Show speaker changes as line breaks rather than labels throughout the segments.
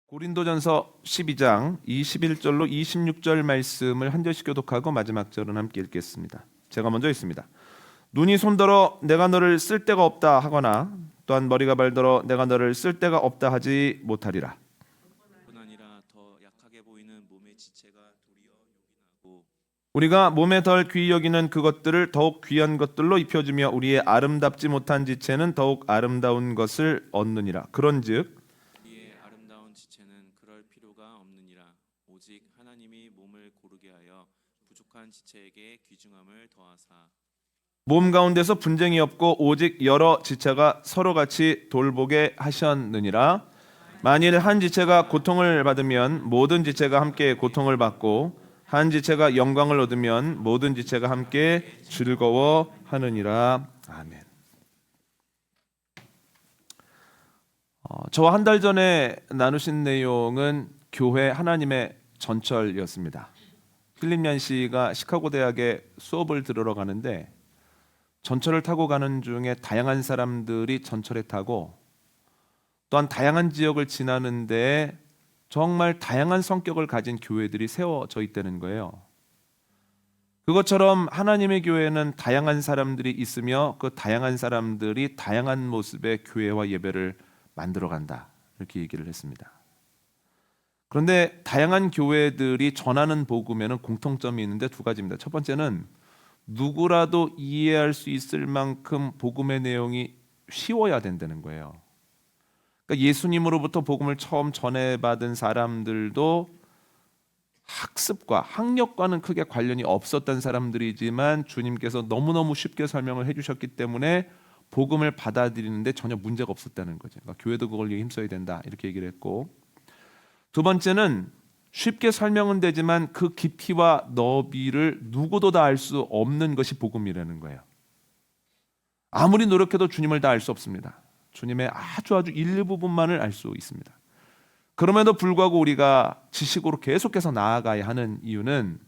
고린도전서 12장 21절로 26절 말씀을 한 절씩 교독하고 마지막 절은 함께 읽겠습니다. 제가 먼저 읽습니다. 눈이 손들어 내가 너를 쓸 데가 없다 하거나 또한 머리가 발들어 내가 너를 쓸 데가 없다 하지 못하리라.
뿐 아니라 더 약하게 보이는 몸의 지체가 도리어 요긴하고
우리가 몸에 덜 귀히 여기는 그것들을 더욱 귀한 것들로 입혀주며 우리의 아름답지 못한 지체는 더욱 아름다운 것을 얻느니라. 그런즉
우리의 아름다운 지체는 그럴 필요가 없느니라. 오직 하나님이 몸을 고르게 하여 부족한 지체에게 귀중함을 더하사
몸 가운데서 분쟁이 없고 오직 여러 지체가 서로 같이 돌보게 하셨느니라. 만일 한 지체가 고통을 받으면 모든 지체가 함께 고통을 받고 한 지체가 영광을 얻으면 모든 지체가 함께 즐거워하느니라. 아멘. 저와 한 달 전에 나누신 내용은 교회 하나님의 전철이었습니다. 필립 씨가 시카고 대학에 수업을 들으러 가는데 전철을 타고 가는 중에 다양한 사람들이 전철에 타고 또한 다양한 지역을 지나는데 정말 다양한 성격을 가진 교회들이 세워져 있다는 거예요. 그것처럼 하나님의 교회는 다양한 사람들이 있으며 그 다양한 사람들이 다양한 모습의 교회와 예배를 만들어간다, 이렇게 얘기를 했습니다. 그런데 다양한 교회들이 전하는 복음에는 공통점이 있는데 두 가지입니다. 첫 번째는 누구라도 이해할 수 있을 만큼 복음의 내용이 쉬워야 된다는 거예요. 그러니까 예수님으로부터 복음을 처음 전해받은 사람들도 학습과 학력과는 크게 관련이 없었던 사람들이지만 주님께서 너무너무 쉽게 설명을 해주셨기 때문에 복음을 받아들이는데 전혀 문제가 없었다는 거죠. 그러니까 교회도 그걸 위해 힘써야 된다, 이렇게 얘기를 했고, 두 번째는 쉽게 설명은 되지만 그 깊이와 너비를 누구도 다 알 수 없는 것이 복음이라는 거예요. 아무리 노력해도 주님을 다 알 수 없습니다. 주님의 아주 일부분만을 알 수 있습니다. 그럼에도 불구하고 우리가 지식으로 계속해서 나아가야 하는 이유는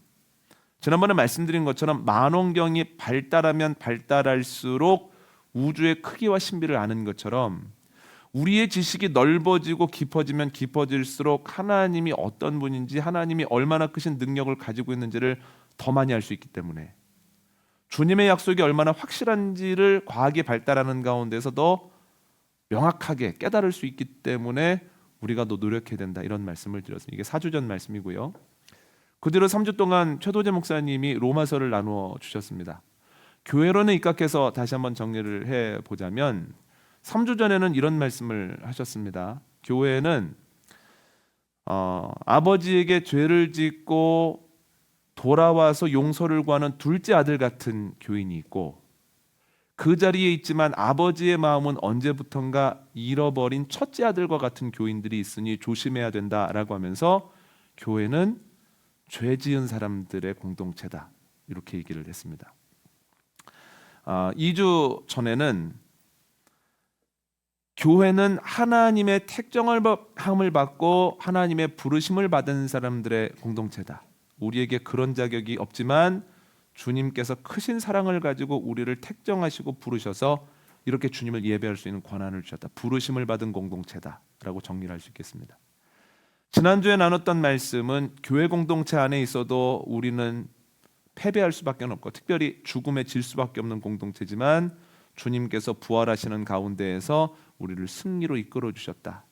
지난번에 말씀드린 것처럼 만원경이 발달하면 발달할수록 우주의 크기와 신비를 아는 것처럼 우리의 지식이 넓어지고 깊어지면 깊어질수록 하나님이 어떤 분인지, 하나님이 얼마나 크신 능력을 가지고 있는지를 더 많이 알 수 있기 때문에 주님의 약속이 얼마나 확실한지를 과학이 발달하는 가운데서 더 명확하게 깨달을 수 있기 때문에 우리가 더 노력해야 된다, 이런 말씀을 드렸습니다. 이게 4주 전 말씀이고요. 그 뒤로 3주 동안 최도재 목사님이 로마서를 나누어 주셨습니다. 교회론에 입각해서 다시 한번 정리를 해보자면 3주 전에는 이런 말씀을 하셨습니다. 교회는 아버지에게 죄를 짓고 돌아와서 용서를 구하는 둘째 아들 같은 교인이 있고, 그 자리에 있지만 아버지의 마음은 언제부턴가 잃어버린 첫째 아들과 같은 교인들이 있으니 조심해야 된다라고 하면서 교회는 죄 지은 사람들의 공동체다, 이렇게 얘기를 했습니다. 2주 전에는 교회는 하나님의 택정함을 받고 하나님의 부르심을 받은 사람들의 공동체다. 우리에게 그런 자격이 없지만 주님께서 크신 사랑을 가지고 우리를 택정하시고 부르셔서 이렇게 주님을 예배할 수 있는 권한을 주셨다. 부르심을 받은 공동체다라고 정리를 할 수 있겠습니다. 지난주에 나눴던 말씀은 교회 공동체 안에 있어도 우리는 패배할 수밖에 없고 특별히 죽음에 질 수밖에 없는 공동체지만 주님께서 부활하시는 가운데에서 우리를 승리로 이끌어 주셨다.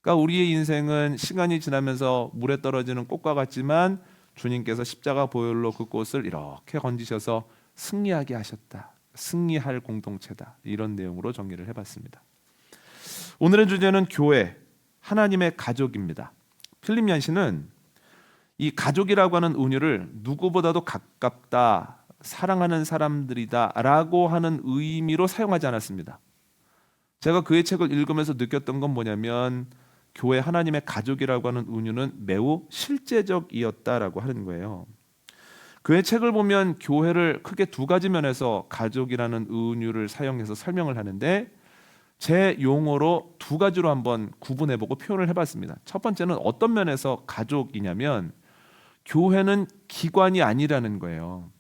그러니까 우리의 인생은 시간이 지나면서 물에 떨어지는 꽃과 같지만 주님께서 십자가 보혈로 그 꽃을 이렇게 건지셔서 승리하게 하셨다. 승리할 공동체다. 이런 내용으로 정리를 해봤습니다. 오늘의 주제는 교회, 하나님의 가족입니다. 필립 씨는 이 가족이라고 하는 은유를 누구보다도 가깝다, 사랑하는 사람들이다 라고 하는 의미로 사용하지 않았습니다. 제가 그의 책을 읽으면서 느꼈던 건 뭐냐면 교회 하나님의 가족이라고 하는 은유는 매우 실제적이었다라고 하는 거예요. 그의 책을 보면 교회를 크게 두 가지 면에서 가족이라는 은유를 사용해서 설명을 하는데 제 용어로 두 가지로 한번 구분해보고 표현을 해봤습니다. 첫 번째는 어떤 면에서 가족이냐면 교회는 기관이 아니라는 거예요.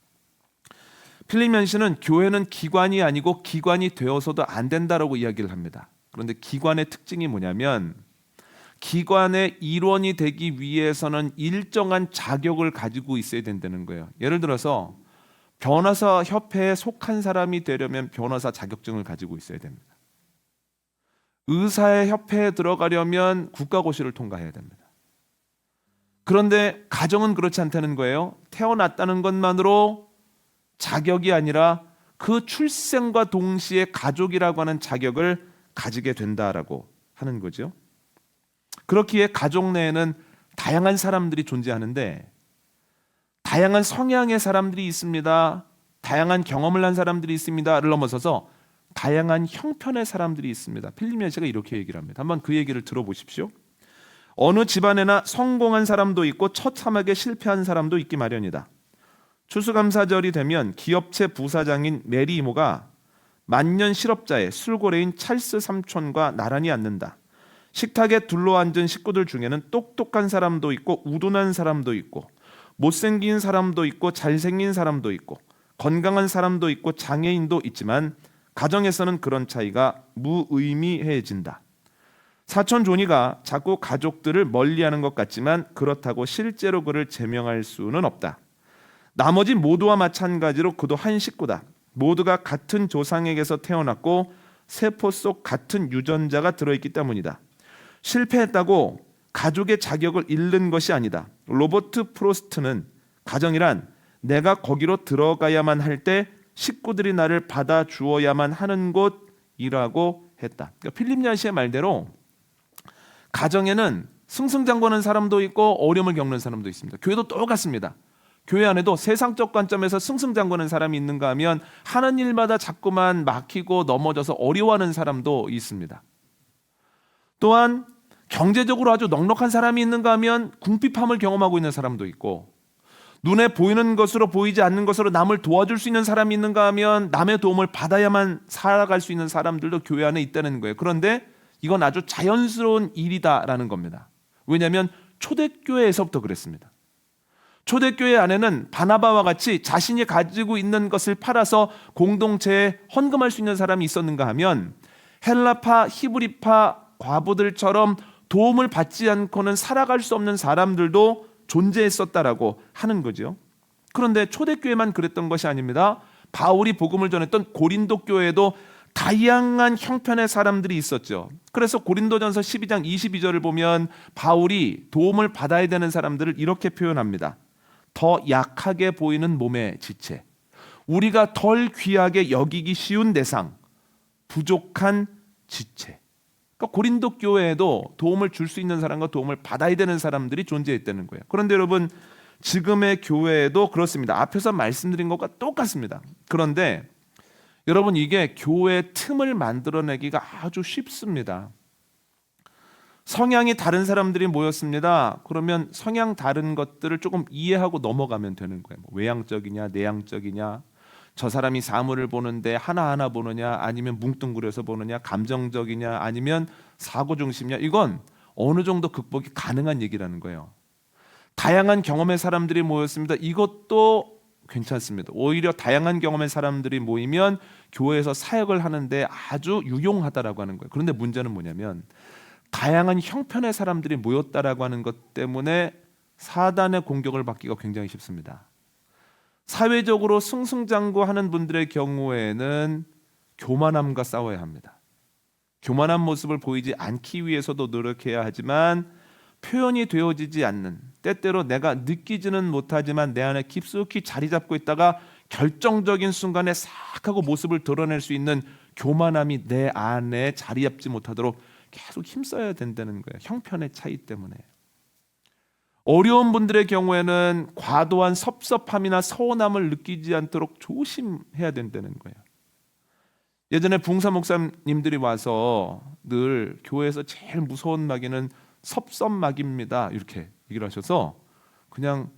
필립 씨는 교회는 기관이 아니고 기관이 되어서도 안 된다라고 이야기를 합니다. 그런데 기관의 특징이 뭐냐면 기관의 일원이 되기 위해서는 일정한 자격을 가지고 있어야 된다는 거예요. 예를 들어서 변호사 협회에 속한 사람이 되려면 변호사 자격증을 가지고 있어야 됩니다. 의사의 협회에 들어가려면 국가고시를 통과해야 됩니다. 그런데 가정은 그렇지 않다는 거예요. 태어났다는 것만으로 자격이 아니라 그 출생과 동시에 가족이라고 하는 자격을 가지게 된다라고 하는 거죠. 그렇기에 가족 내에는 다양한 사람들이 존재하는데 다양한 성향의 사람들이 있습니다. 다양한 경험을 한 사람들이 있습니다를 넘어서서 다양한 형편의 사람들이 있습니다. 필리미아서가 이렇게 얘기를 합니다. 한번 그 얘기를 들어보십시오. 어느 집안에나 성공한 사람도 있고 처참하게 실패한 사람도 있기 마련이다. 추수감사절이 되면 기업체 부사장인 메리 이모가 만년 실업자의 술고래인 찰스 삼촌과 나란히 앉는다. 식탁에 둘러앉은 식구들 중에는 똑똑한 사람도 있고 우둔한 사람도 있고 못생긴 사람도 있고 잘생긴 사람도 있고 건강한 사람도 있고 장애인도 있지만 가정에서는 그런 차이가 무의미해진다. 사촌 조니가 자꾸 가족들을 멀리하는 것 같지만 그렇다고 실제로 그를 제명할 수는 없다. 나머지 모두와 마찬가지로 그도 한 식구다. 모두가 같은 조상에게서 태어났고 세포 속 같은 유전자가 들어있기 때문이다. 실패했다고 가족의 자격을 잃는 것이 아니다. 로버트 프로스트는 가정이란 내가 거기로 들어가야만 할 때 식구들이 나를 받아주어야만 하는 곳이라고 했다. 그러니까 필립 야시의 말대로 가정에는 승승장구하는 사람도 있고 어려움을 겪는 사람도 있습니다. 교회도 똑같습니다. 교회 안에도 세상적 관점에서 승승장구하는 사람이 있는가 하면 하는 일마다 자꾸만 막히고 넘어져서 어려워하는 사람도 있습니다. 또한 경제적으로 아주 넉넉한 사람이 있는가 하면 궁핍함을 경험하고 있는 사람도 있고 눈에 보이는 것으로 보이지 않는 것으로 남을 도와줄 수 있는 사람이 있는가 하면 남의 도움을 받아야만 살아갈 수 있는 사람들도 교회 안에 있다는 거예요. 그런데 이건 아주 자연스러운 일이다라는 겁니다. 왜냐하면 초대교회에서부터 그랬습니다. 초대교회 안에는 바나바와 같이 자신이 가지고 있는 것을 팔아서 공동체에 헌금할 수 있는 사람이 있었는가 하면 헬라파, 히브리파 과부들처럼 도움을 받지 않고는 살아갈 수 없는 사람들도 존재했었다라고 하는 거죠. 그런데 초대교회만 그랬던 것이 아닙니다. 바울이 복음을 전했던 고린도 교회에도 다양한 형편의 사람들이 있었죠. 그래서 고린도전서 12장 22절을 보면 바울이 도움을 받아야 되는 사람들을 이렇게 표현합니다. 더 약하게 보이는 몸의 지체, 우리가 덜 귀하게 여기기 쉬운 대상, 부족한 지체. 그러니까 고린도 교회에도 도움을 줄 수 있는 사람과 도움을 받아야 되는 사람들이 존재했다는 거예요. 그런데 여러분 지금의 교회에도 그렇습니다. 앞에서 말씀드린 것과 똑같습니다. 그런데 여러분 이게 교회 틈을 만들어내기가 아주 쉽습니다. 성향이 다른 사람들이 모였습니다. 그러면 성향 다른 것들을 조금 이해하고 넘어가면 되는 거예요. 외향적이냐 내향적이냐, 저 사람이 사물을 보는데 하나하나 보느냐 아니면 뭉뚱그려서 보느냐, 감정적이냐 아니면 사고 중심이냐, 이건 어느 정도 극복이 가능한 얘기라는 거예요. 다양한 경험의 사람들이 모였습니다. 이것도 괜찮습니다. 오히려 다양한 경험의 사람들이 모이면 교회에서 사역을 하는데 아주 유용하다라고 하는 거예요. 그런데 문제는 뭐냐면 다양한 형편의 사람들이 모였다라고 하는 것 때문에 사단의 공격을 받기가 굉장히 쉽습니다. 사회적으로 승승장구하는 분들의 경우에는 교만함과 싸워야 합니다. 교만한 모습을 보이지 않기 위해서도 노력해야 하지만 표현이 되어지지 않는, 때때로 내가 느끼지는 못하지만 내 안에 깊숙이 자리 잡고 있다가 결정적인 순간에 싹 하고 모습을 드러낼 수 있는 교만함이 내 안에 자리 잡지 못하도록 계속 힘써야 된다는 거예요. 형편의 차이 때문에. 어려운 분들의 경우에는 과도한 섭섭함이나 서운함을 느끼지 않도록 조심해야 된다는 거예요. 예전에 붕사 목사님들이 와서 늘 교회에서 제일 무서운 마귀는 섭섭마귀입니다 이렇게 얘기를 하셔서 그냥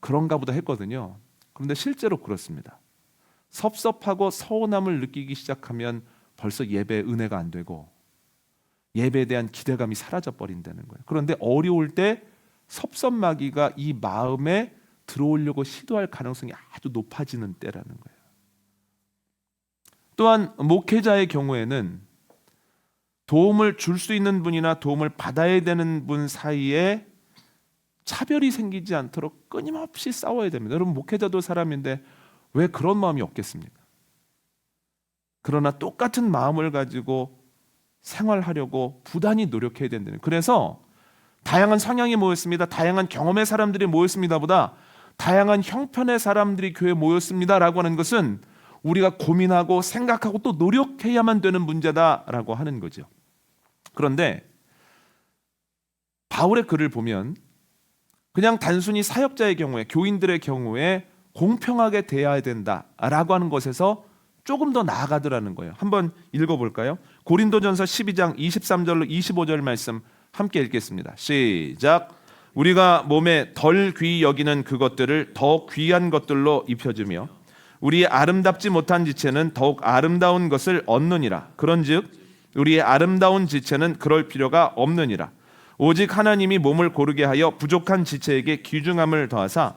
그런가 보다 했거든요. 그런데 실제로 그렇습니다. 섭섭하고 서운함을 느끼기 시작하면 벌써 예배에 은혜가 안 되고 예배에 대한 기대감이 사라져 버린다는 거예요. 그런데 어려울 때 섭섭마귀가 이 마음에 들어오려고 시도할 가능성이 아주 높아지는 때라는 거예요. 또한 목회자의 경우에는 도움을 줄 수 있는 분이나 도움을 받아야 되는 분 사이에 차별이 생기지 않도록 끊임없이 싸워야 됩니다. 여러분, 목회자도 사람인데 왜 그런 마음이 없겠습니까? 그러나 똑같은 마음을 가지고 생활하려고 부단히 노력해야 된다는. 그래서 다양한 성향이 모였습니다. 다양한 경험의 사람들이 모였습니다 보다 다양한 형편의 사람들이 교회에 모였습니다라고 하는 것은 우리가 고민하고 생각하고 또 노력해야만 되는 문제다라고 하는 거죠. 그런데 바울의 글을 보면 그냥 단순히 사역자의 경우에, 교인들의 경우에 공평하게 대해야 된다라고 하는 것에서 조금 더 나아가더라는 거예요. 한번 읽어볼까요? 고린도전서 12장 23절로 25절 말씀 함께 읽겠습니다. 시작. 우리가 몸에 덜 귀히 여기는 그것들을 더 귀한 것들로 입혀주며 우리의 아름답지 못한 지체는 더욱 아름다운 것을 얻느니라. 그런즉 우리의 아름다운 지체는 그럴 필요가 없느니라. 오직 하나님이 몸을 고르게 하여 부족한 지체에게 귀중함을 더하사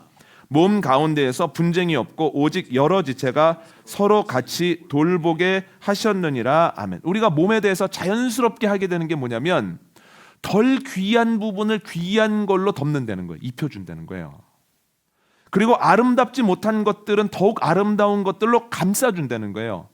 몸 가운데에서 분쟁이 없고 오직 여러 지체가 서로 같이 돌보게 하셨느니라. 아멘. 우리가 몸에 대해서 자연스럽게 하게 되는 게 뭐냐면 덜 귀한 부분을 귀한 걸로 덮는다는 거예요. 입혀준다는 거예요. 그리고 아름답지 못한 것들은 더욱 아름다운 것들로 감싸준다는 거예요.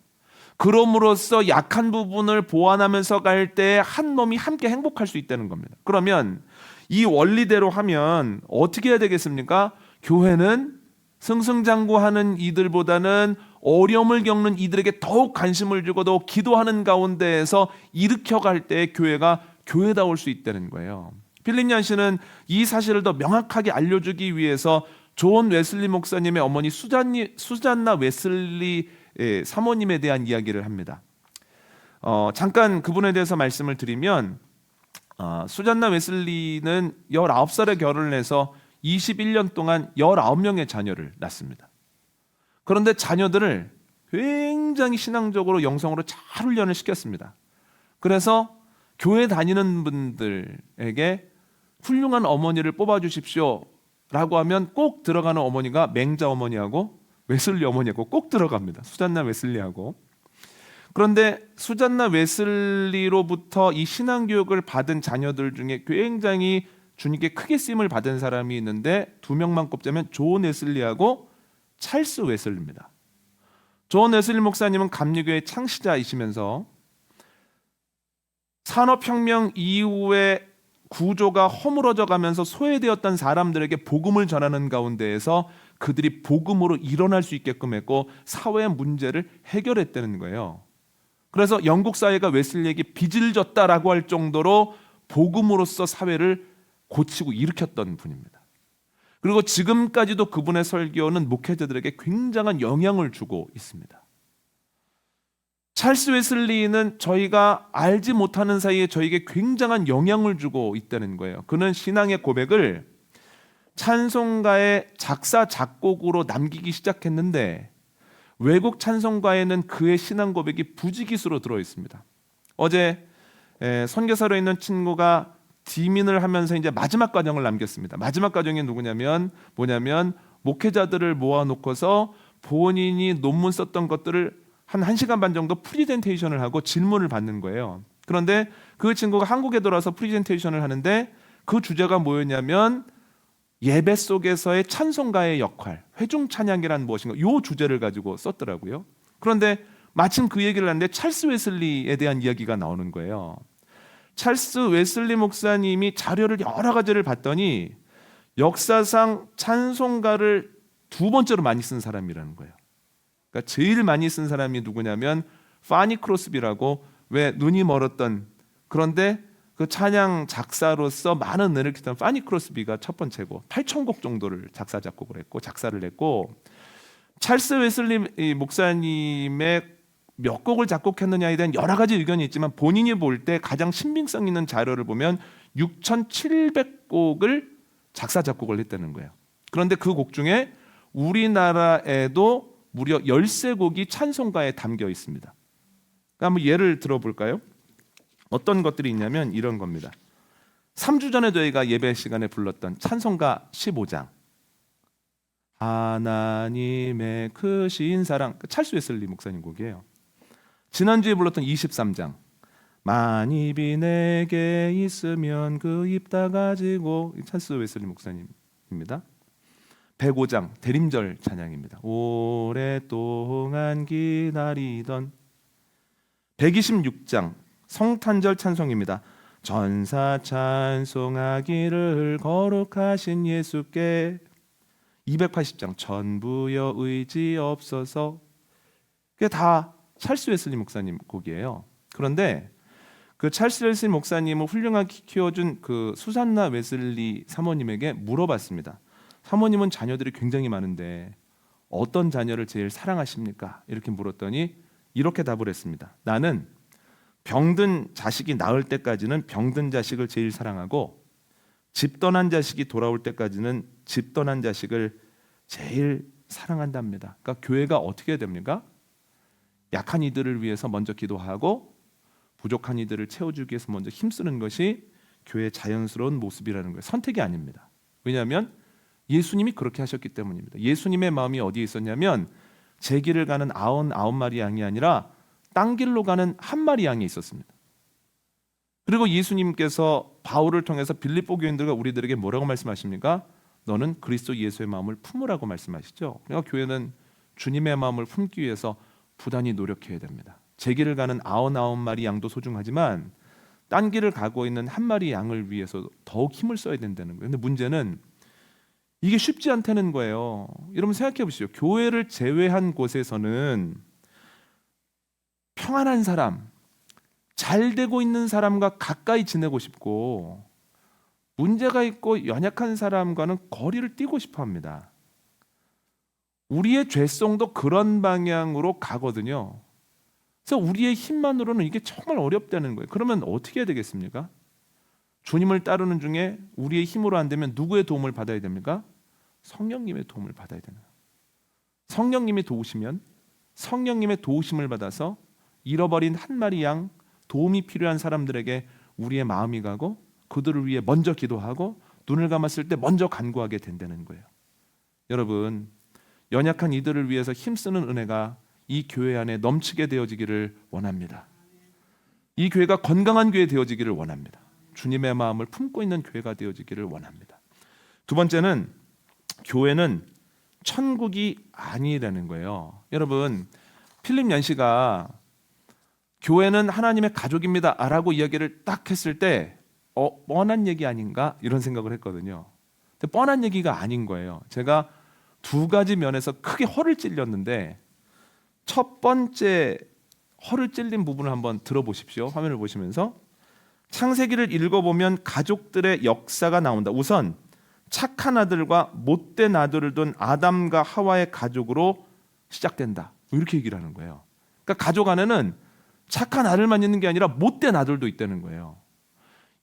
그럼으로써 약한 부분을 보완하면서 갈 때 한 몸이 함께 행복할 수 있다는 겁니다. 그러면 이 원리대로 하면 어떻게 해야 되겠습니까? 교회는 승승장구하는 이들보다는 어려움을 겪는 이들에게 더욱 관심을 주고 더 기도하는 가운데에서 일으켜갈 때 교회가 교회다울 수 있다는 거예요. 필립 얀시는 이 사실을 더 명확하게 알려주기 위해서 존 웨슬리 목사님의 어머니 수잔나 웨슬리 사모님에 대한 이야기를 합니다. 잠깐 그분에 대해서 말씀을 드리면 수잔나 웨슬리는 19살에 결혼을 해서 21년 동안 19명의 자녀를 낳습니다. 그런데 자녀들을 굉장히 신앙적으로 영성으로 잘 훈련을 시켰습니다. 그래서 교회 다니는 분들에게 훌륭한 어머니를 뽑아주십시오 라고 하면 꼭 들어가는 어머니가 맹자 어머니하고 웨슬리 어머니하고 꼭 들어갑니다. 수잔나 웨슬리하고. 그런데 수잔나 웨슬리로부터 이 신앙교육을 받은 자녀들 중에 굉장히 주님께 크게 쓰임을 받은 사람이 있는데 두 명만 꼽자면 존 웨슬리하고 찰스 웨슬리입니다. 존 웨슬리 목사님은 감리교의 창시자이시면서 산업혁명 이후에 구조가 허물어져 가면서 소외되었던 사람들에게 복음을 전하는 가운데에서 그들이 복음으로 일어날 수 있게끔 했고 사회의 문제를 해결했다는 거예요. 그래서 영국 사회가 웨슬리에게 빚을 졌다라고 할 정도로 복음으로서 사회를 고치고 일으켰던 분입니다. 그리고 지금까지도 그분의 설교는 목회자들에게 굉장한 영향을 주고 있습니다. 찰스 웨슬리는 저희가 알지 못하는 사이에 저에게 굉장한 영향을 주고 있다는 거예요. 그는 신앙의 고백을 찬송가의 작사 작곡으로 남기기 시작했는데 외국 찬송가에는 그의 신앙 고백이 부지기수로 들어 있습니다. 어제 선교사로 있는 친구가 디민을 하면서 이제 마지막 과정을 남겼습니다. 마지막 과정이 뭐냐면 목회자들을 모아놓고서 본인이 논문 썼던 것들을 한 1시간 반 정도 프리젠테이션을 하고 질문을 받는 거예요. 그런데 그 친구가 한국에 돌아와서 프리젠테이션을 하는데 그 주제가 뭐였냐면 예배 속에서의 찬송가의 역할, 회중 찬양이란 무엇인가, 이 주제를 가지고 썼더라고요. 그런데 마침 그 얘기를 하는데 찰스 웨슬리에 대한 이야기가 나오는 거예요. 찰스 웨슬리 목사님이 자료를 여러 가지를 봤더니 역사상 찬송가를 두 번째로 많이 쓴 사람이라는 거예요. 그러니까 제일 많이 쓴 사람이 누구냐면 파니 크로스비라고, 왜 눈이 멀었던, 그런데 그 찬양 작사로서 많은 은혜를 끼쳤던 파니 크로스비가 첫 번째고 8,000곡 정도를 작사 작곡을 했고 작사를 했고, 찰스 웨슬리 목사님의 몇 곡을 작곡했느냐에 대한 여러 가지 의견이 있지만 본인이 볼 때 가장 신빙성 있는 자료를 보면 6,700곡을 작사 작곡을 했다는 거예요. 그런데 그 곡 중에 우리나라에도 무려 13곡이 찬송가에 담겨 있습니다. 그러니까 한번 예를 들어볼까요? 어떤 것들이 있냐면 이런 겁니다. 3주 전에 저희가 예배 시간에 불렀던 찬송가 15장, 하나님의 크신 사랑, 찰스 웨슬리 목사님 곡이에요. 지난주에 불렀던 23장, 만입이 내게 있으면 그 입 다 가지고. 찰스 웨슬리 목사님입니다. 105장 대림절 찬양입니다. 오랫동안 기다리던. 126장 성탄절 찬송입니다. 전사 찬송하기를 거룩하신 예수께. 280장 전부여 의지 없어서. 그게 다 찰스 웨슬리 목사님 곡이에요. 그런데 그 찰스 웨슬리 목사님을 훌륭하게 키워준 그 수산나 웨슬리 사모님에게 물어봤습니다. 사모님은 자녀들이 굉장히 많은데 어떤 자녀를 제일 사랑하십니까? 이렇게 물었더니 이렇게 답을 했습니다. 나는 병든 자식이 나을 때까지는 병든 자식을 제일 사랑하고 집 떠난 자식이 돌아올 때까지는 집 떠난 자식을 제일 사랑한답니다. 그러니까 교회가 어떻게 해야 됩니까? 약한 이들을 위해서 먼저 기도하고 부족한 이들을 채워주기 위해서 먼저 힘쓰는 것이 교회의 자연스러운 모습이라는 거예요. 선택이 아닙니다. 왜냐하면 예수님이 그렇게 하셨기 때문입니다. 예수님의 마음이 어디에 있었냐면 제 길을 가는 99마리 양이 아니라 땅 길로 가는 한 마리 양이 있었습니다. 그리고 예수님께서 바울을 통해서 빌립보 교인들과 우리들에게 뭐라고 말씀하십니까? 너는 그리스도 예수의 마음을 품으라고 말씀하시죠. 그러니까 교회는 주님의 마음을 품기 위해서 부단히 노력해야 됩니다. 제 길을 가는 99마리 양도 소중하지만 딴 길을 가고 있는 한 마리 양을 위해서 더욱 힘을 써야 된다는 거예요. 근데 문제는 이게 쉽지 않다는 거예요. 여러분 생각해 보시죠. 교회를 제외한 곳에서는 평안한 사람, 잘 되고 있는 사람과 가까이 지내고 싶고 문제가 있고 연약한 사람과는 거리를 띄고 싶어 합니다. 우리의 죄성도 그런 방향으로 가거든요. 그래서 우리의 힘만으로는 이게 정말 어렵다는 거예요. 그러면 어떻게 해야 되겠습니까? 주님을 따르는 중에 우리의 힘으로 안 되면 누구의 도움을 받아야 됩니까? 성령님의 도움을 받아야 되는 거예요. 성령님이 도우시면 성령님의 도우심을 받아서 잃어버린 한 마리 양, 도움이 필요한 사람들에게 우리의 마음이 가고 그들을 위해 먼저 기도하고 눈을 감았을 때 먼저 간구하게 된다는 거예요. 여러분, 연약한 이들을 위해서 힘쓰는 은혜가 이 교회 안에 넘치게 되어지기를 원합니다. 이 교회가 건강한 교회 되어지기를 원합니다. 주님의 마음을 품고 있는 교회가 되어지기를 원합니다. 두 번째는 교회는 천국이 아니라는 거예요. 여러분, 필립 얀시가 교회는 하나님의 가족입니다 라고 이야기를 딱 했을 때 뻔한 얘기 아닌가 이런 생각을 했거든요. 근데 뻔한 얘기가 아닌 거예요. 제가 두 가지 면에서 크게 허를 찔렸는데 첫 번째 허를 찔린 부분을 한번 들어보십시오. 화면을 보시면서 창세기를 읽어보면 가족들의 역사가 나온다. 우선 착한 아들과 못된 아들을 둔 아담과 하와의 가족으로 시작된다. 이렇게 얘기를 하는 거예요. 그러니까 가족 안에는 착한 아들만 있는 게 아니라 못된 아들도 있다는 거예요.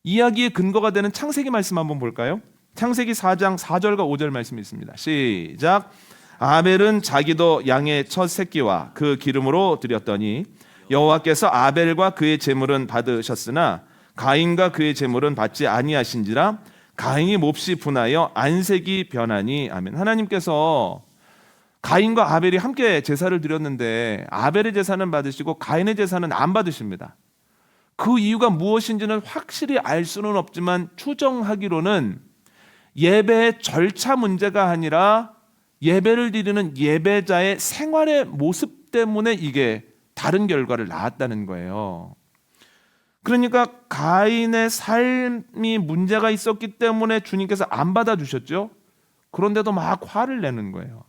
이야기의 근거가 되는 창세기 말씀 한번 볼까요? 창세기 4장 4절과 5절 말씀이 있습니다. 시작. 아벨은 자기도 양의 첫 새끼와 그 기름으로 드렸더니 여호와께서 아벨과 그의 제물은 받으셨으나 가인과 그의 제물은 받지 아니하신지라 가인이 몹시 분하여 안색이 변하니. 아멘. 하나님께서 가인과 아벨이 함께 제사를 드렸는데 아벨의 제사는 받으시고 가인의 제사는 안 받으십니다. 그 이유가 무엇인지는 확실히 알 수는 없지만 추정하기로는 예배의 절차 문제가 아니라 예배를 드리는 예배자의 생활의 모습 때문에 이게 다른 결과를 낳았다는 거예요. 그러니까 가인의 삶이 문제가 있었기 때문에 주님께서 안 받아주셨죠. 그런데도 막 화를 내는 거예요.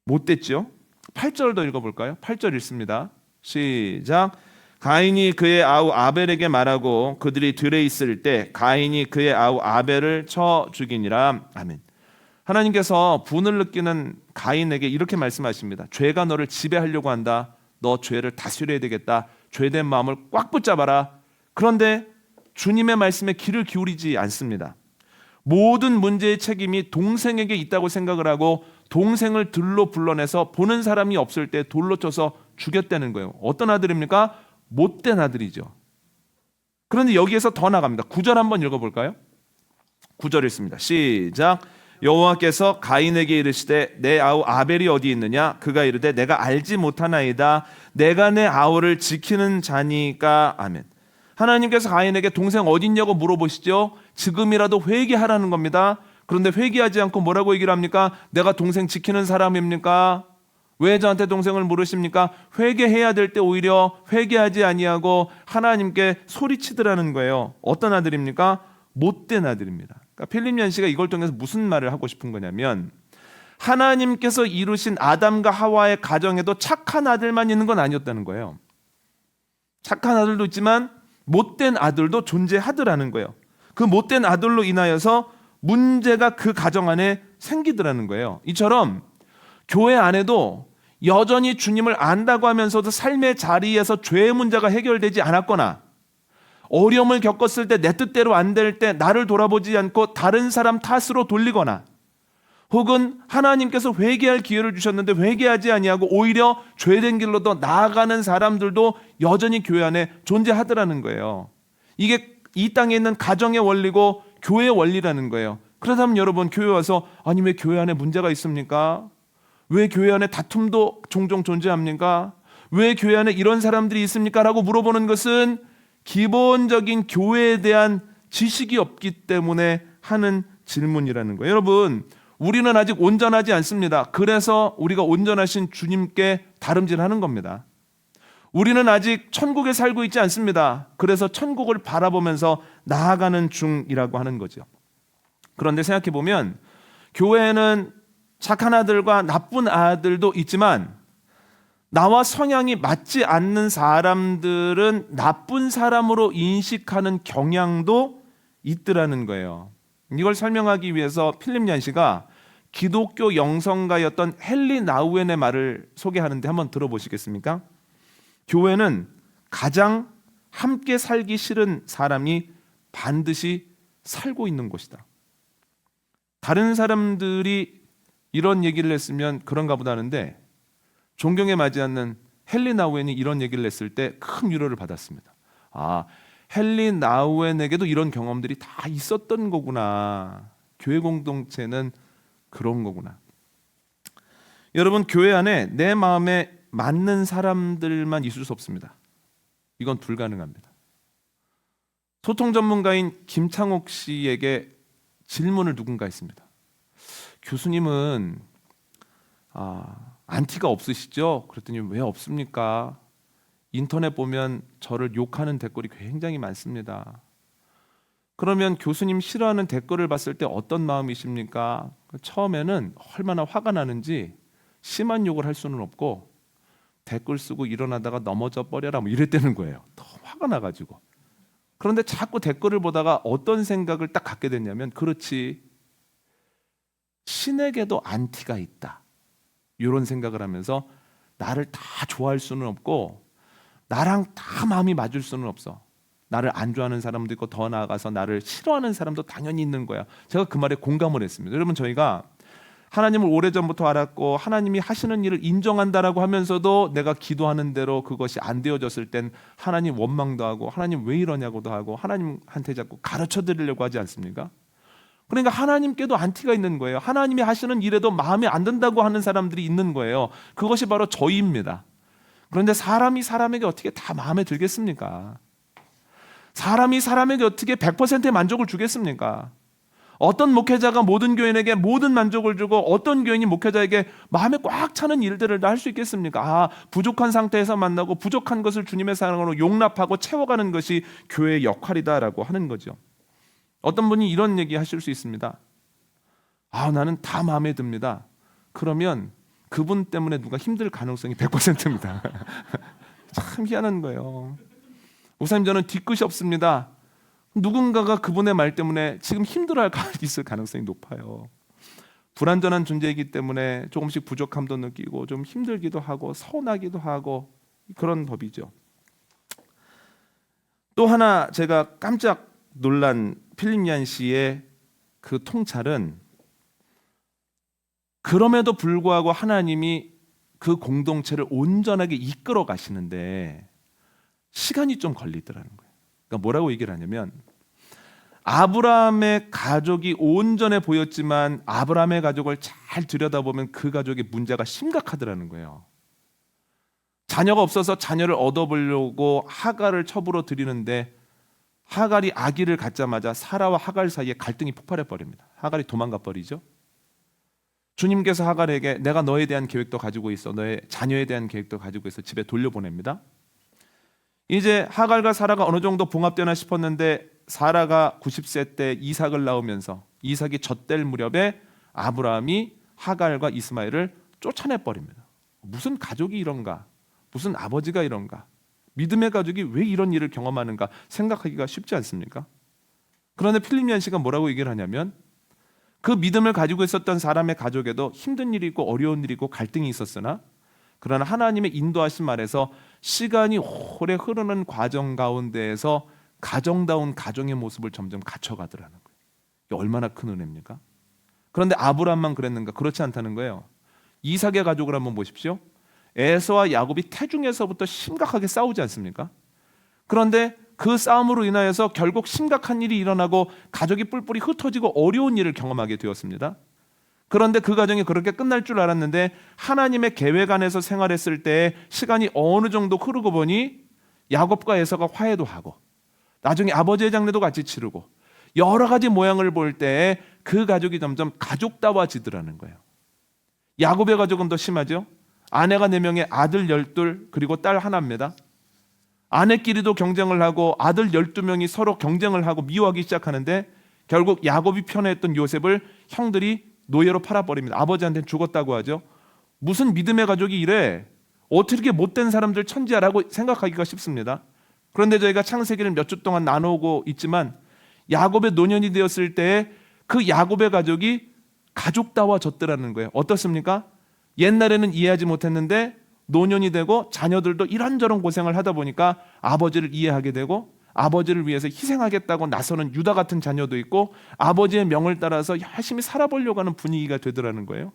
못됐죠? 8절도 읽어볼까요? 8절 읽습니다. 시작. 가인이 그의 아우 아벨에게 말하고 그들이 들에 있을 때 가인이 그의 아우 아벨을 쳐 죽이니라. 아멘. 하나님께서 분을 느끼는 가인에게 이렇게 말씀하십니다. 죄가 너를 지배하려고 한다. 너 죄를 다스려야 되겠다. 죄된 마음을 꽉 붙잡아라. 그런데 주님의 말씀에 귀를 기울이지 않습니다. 모든 문제의 책임이 동생에게 있다고 생각을 하고 동생을 들로 불러내서 보는 사람이 없을 때 돌로 쳐서 죽였다는 거예요. 어떤 아들입니까? 못된 아들이죠. 그런데 여기에서 더 나갑니다. 9절 한번 읽어볼까요? 9절 읽습니다. 시작. 여호와께서 가인에게 이르시되 내 아우 아벨이 어디 있느냐? 그가 이르되 내가 알지 못하나이다. 내가 내 아우를 지키는 자니까. 아멘. 하나님께서 가인에게 동생 어디 있냐고 물어보시죠. 지금이라도 회개하라는 겁니다. 그런데 회개하지 않고 뭐라고 얘기를 합니까? 내가 동생 지키는 사람입니까? 왜 저한테 동생을 물으십니까? 회개해야 될 때 오히려 회개하지 아니하고 하나님께 소리치더라는 거예요. 어떤 아들입니까? 못된 아들입니다. 그러니까 필립 얀시가 이걸 통해서 무슨 말을 하고 싶은 거냐면, 하나님께서 이루신 아담과 하와의 가정에도 착한 아들만 있는 건 아니었다는 거예요. 착한 아들도 있지만 못된 아들도 존재하더라는 거예요. 그 못된 아들로 인하여서 문제가 그 가정 안에 생기더라는 거예요. 이처럼 교회 안에도 여전히 주님을 안다고 하면서도 삶의 자리에서 죄의 문제가 해결되지 않았거나, 어려움을 겪었을 때 내 뜻대로 안 될 때 나를 돌아보지 않고 다른 사람 탓으로 돌리거나, 혹은 하나님께서 회개할 기회를 주셨는데 회개하지 아니하고 오히려 죄된 길로 더 나아가는 사람들도 여전히 교회 안에 존재하더라는 거예요. 이게 이 땅에 있는 가정의 원리고 교회의 원리라는 거예요. 그렇다면 여러분, 교회 와서 아니 왜 교회 안에 문제가 있습니까? 왜 교회 안에 다툼도 종종 존재합니까? 왜 교회 안에 이런 사람들이 있습니까? 라고 물어보는 것은 기본적인 교회에 대한 지식이 없기 때문에 하는 질문이라는 거예요. 여러분, 우리는 아직 온전하지 않습니다. 그래서 우리가 온전하신 주님께 다름질하는 겁니다. 우리는 아직 천국에 살고 있지 않습니다. 그래서 천국을 바라보면서 나아가는 중이라고 하는 거죠. 그런데 생각해 보면 교회에는 착한 아들과 나쁜 아들도 있지만 나와 성향이 맞지 않는 사람들은 나쁜 사람으로 인식하는 경향도 있더라는 거예요. 이걸 설명하기 위해서 필립 얀시가 기독교 영성가였던 헨리 나우엔의 말을 소개하는데 한번 들어보시겠습니까? 교회는 가장 함께 살기 싫은 사람이 반드시 살고 있는 곳이다. 다른 사람들이 이런 얘기를 했으면 그런가 보다 하는데, 존경에 맞지 않는 헨리 나우엔이 이런 얘기를 했을 때 큰 위로를 받았습니다. 아, 헨리 나우엔에게도 이런 경험들이 다 있었던 거구나. 교회 공동체는 그런 거구나. 여러분, 교회 안에 내 마음에 맞는 사람들만 있을 수 없습니다. 이건 불가능합니다. 소통 전문가인 김창옥 씨에게 질문을 누군가 했습니다. 교수님은 안티가 없으시죠? 그랬더니 왜 없습니까? 인터넷 보면 저를 욕하는 댓글이 굉장히 많습니다. 그러면 교수님 싫어하는 댓글을 봤을 때 어떤 마음이십니까? 처음에는 얼마나 화가 나는지 심한 욕을 할 수는 없고 댓글 쓰고 일어나다가 넘어져 버려라 뭐 이랬다는 거예요. 너무 화가 나가지고. 그런데 자꾸 댓글을 보다가 어떤 생각을 딱 갖게 됐냐면, 그렇지, 신에게도 안티가 있다. 이런 생각을 하면서 나를 다 좋아할 수는 없고 나랑 다 마음이 맞을 수는 없어. 나를 안 좋아하는 사람도 있고 더 나아가서 나를 싫어하는 사람도 당연히 있는 거야. 제가 그 말에 공감을 했습니다. 여러분, 저희가 하나님을 오래전부터 알았고 하나님이 하시는 일을 인정한다라고 하면서도 내가 기도하는 대로 그것이 안 되어졌을 땐 하나님 원망도 하고 하나님 왜 이러냐고도 하고 하나님한테 자꾸 가르쳐 드리려고 하지 않습니까? 그러니까 하나님께도 안티가 있는 거예요. 하나님이 하시는 일에도 마음에 안 든다고 하는 사람들이 있는 거예요. 그것이 바로 저희입니다. 그런데 사람이 사람에게 어떻게 다 마음에 들겠습니까? 사람이 사람에게 어떻게 100%의 만족을 주겠습니까? 어떤 목회자가 모든 교인에게 모든 만족을 주고 어떤 교인이 목회자에게 마음에 꽉 차는 일들을 다 할 수 있겠습니까? 부족한 상태에서 만나고 부족한 것을 주님의 사랑으로 용납하고 채워가는 것이 교회의 역할이다라고 하는 거죠. 어떤 분이 이런 얘기 하실 수 있습니다. 나는 다 마음에 듭니다. 그러면 그분 때문에 누가 힘들 가능성이 100%입니다. 참 희한한 거예요. 목사님, 저는 뒤끝이 없습니다. 누군가가 그분의 말 때문에 지금 힘들어할 있을 가능성이 높아요. 불완전한 존재이기 때문에 조금씩 부족함도 느끼고 좀 힘들기도 하고 서운하기도 하고 그런 법이죠. 또 하나 제가 깜짝 놀란 필립 얀시의 그 통찰은, 그럼에도 불구하고 하나님이 그 공동체를 온전하게 이끌어 가시는데 시간이 좀 걸리더라는 거예요. 그러니까 뭐라고 얘기를 하냐면, 아브라함의 가족이 온전해 보였지만 아브라함의 가족을 잘 들여다보면 그 가족의 문제가 심각하더라는 거예요. 자녀가 없어서 자녀를 얻어보려고 하갈을 첩으로 들이는데 하갈이 아기를 갖자마자 사라와 하갈 사이에 갈등이 폭발해 버립니다. 하갈이 도망가 버리죠. 주님께서 하갈에게 내가 너에 대한 계획도 가지고 있어, 너의 자녀에 대한 계획도 가지고 있어 집에 돌려보냅니다. 이제 하갈과 사라가 어느 정도 봉합되나 싶었는데 사라가 90세 때 이삭을 낳으면서 이삭이 젖될 무렵에 아브라함이 하갈과 이스마엘을 쫓아내 버립니다. 무슨 가족이 이런가? 무슨 아버지가 이런가? 믿음의 가족이 왜 이런 일을 경험하는가 생각하기가 쉽지 않습니까? 그런데 필립 얀시가 뭐라고 얘기를 하냐면 그 믿음을 가지고 있었던 사람의 가족에도 힘든 일이 있고 어려운 일이 있고 갈등이 있었으나 그러나 하나님의 인도하심 아래서 시간이 오래 흐르는 과정 가운데에서 가정다운 가정의 모습을 점점 갖춰가더라는 거예요. 이게 얼마나 큰 은혜입니까? 그런데 아브라함만 그랬는가? 그렇지 않다는 거예요. 이삭의 가족을 한번 보십시오. 에서와 야곱이 태중에서부터 심각하게 싸우지 않습니까? 그런데 그 싸움으로 인하여서 결국 심각한 일이 일어나고 가족이 뿔뿔이 흩어지고 어려운 일을 경험하게 되었습니다. 그런데 그 과정이 그렇게 끝날 줄 알았는데 하나님의 계획 안에서 생활했을 때 시간이 어느 정도 흐르고 보니 야곱과 에서가 화해도 하고 나중에 아버지의 장례도 같이 치르고 여러 가지 모양을 볼 때 그 가족이 점점 가족다워지더라는 거예요. 야곱의 가족은 더 심하죠. 아내가 4명에 아들 12 그리고 딸 하나입니다. 아내끼리도 경쟁을 하고 아들 12명이 서로 경쟁을 하고 미워하기 시작하는데 결국 야곱이 편애했던 요셉을 형들이 노예로 팔아버립니다. 아버지한테는 죽었다고 하죠. 무슨 믿음의 가족이 이래? 어떻게 못된 사람들 천지야라고 생각하기가 쉽습니다. 그런데 저희가 창세기를 몇 주 동안 나누고 있지만 야곱의 노년이 되었을 때 그 야곱의 가족이 가족다워졌더라는 거예요. 어떻습니까? 옛날에는 이해하지 못했는데 노년이 되고 자녀들도 이런저런 고생을 하다 보니까 아버지를 이해하게 되고 아버지를 위해서 희생하겠다고 나서는 유다 같은 자녀도 있고 아버지의 명을 따라서 열심히 살아보려고 하는 분위기가 되더라는 거예요.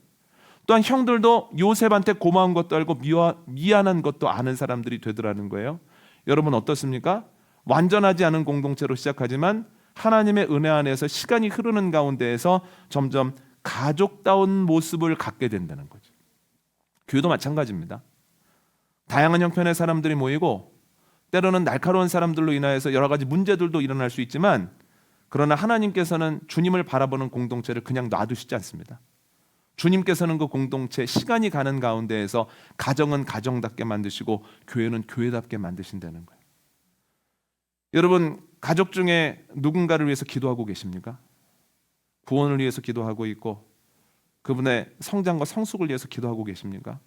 또한 형들도 요셉한테 고마운 것도 알고 미안한 것도 아는 사람들이 되더라는 거예요. 여러분 어떻습니까? 완전하지 않은 공동체로 시작하지만 하나님의 은혜 안에서 시간이 흐르는 가운데에서 점점 가족다운 모습을 갖게 된다는 거죠. 교회도 마찬가지입니다. 다양한 형편의 사람들이 모이고 때로는 날카로운 사람들로 인하여서 여러 가지 문제들도 일어날 수 있지만 그러나 하나님께서는 주님을 바라보는 공동체를 그냥 놔두시지 않습니다. 주님께서는 그 공동체 시간이 가는 가운데에서 가정은 가정답게 만드시고 교회는 교회답게 만드신다는 거예요. 여러분 가족 중에 누군가를 위해서 기도하고 계십니까? 구원을 위해서 기도하고 있고 그분의 성장과 성숙을 위해서 기도하고 계십니까?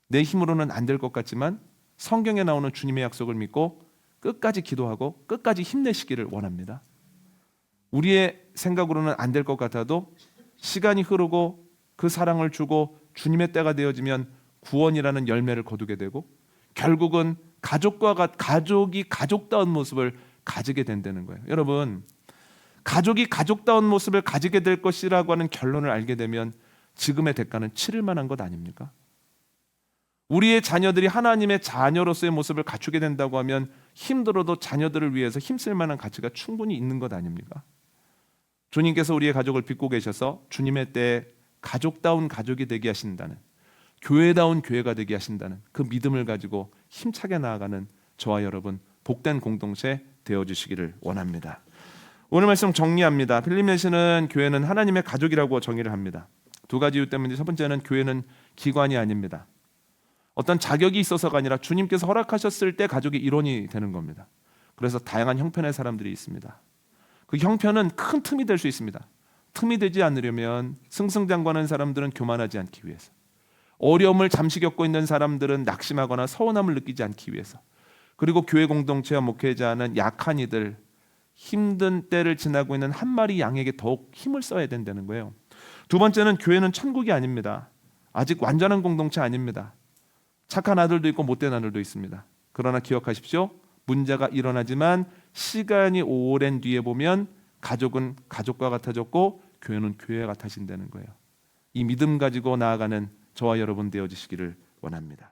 내 힘으로는 안 될 것 같지만 성경에 나오는 주님의 약속을 믿고 끝까지 기도하고 끝까지 힘내시기를 원합니다. 우리의 생각으로는 안 될 것 같아도 시간이 흐르고 그 사랑을 주고 주님의 때가 되어지면 구원이라는 열매를 거두게 되고 결국은 가족이 가족다운 모습을 가지게 된다는 거예요. 여러분 가족이 가족다운 모습을 가지게 될 것이라고 하는 결론을 알게 되면 지금의 대가는 치를 만한 것 아닙니까? 우리의 자녀들이 하나님의 자녀로서의 모습을 갖추게 된다고 하면 힘들어도 자녀들을 위해서 힘쓸 만한 가치가 충분히 있는 것 아닙니까? 주님께서 우리의 가족을 빚고 계셔서 주님의 때에 가족다운 가족이 되게 하신다는 교회다운 교회가 되게 하신다는 그 믿음을 가지고 힘차게 나아가는 저와 여러분 복된 공동체 되어주시기를 원합니다. 오늘 말씀 정리합니다. 필립 얀시는 교회는 하나님의 가족이라고 정의를 합니다. 두 가지 이유 때문에 첫 번째는 교회는 기관이 아닙니다. 어떤 자격이 있어서가 아니라 주님께서 허락하셨을 때 가족이 일원이 되는 겁니다. 그래서 다양한 형편의 사람들이 있습니다. 그 형편은 큰 틈이 될 수 있습니다. 틈이 되지 않으려면 승승장구하는 사람들은 교만하지 않기 위해서, 어려움을 잠시 겪고 있는 사람들은 낙심하거나 서운함을 느끼지 않기 위해서, 그리고 교회 공동체와 목회자는 약한 이들, 힘든 때를 지나고 있는 한 마리 양에게 더욱 힘을 써야 된다는 거예요. 두 번째는 교회는 천국이 아닙니다. 아직 완전한 공동체 아닙니다. 착한 아들도 있고 못된 아들도 있습니다. 그러나 기억하십시오. 문제가 일어나지만 시간이 오랜 뒤에 보면 가족은 가족과 같아졌고 교회는 교회와 같아진다는 거예요. 이 믿음 가지고 나아가는 저와 여러분 되어지시기를 원합니다.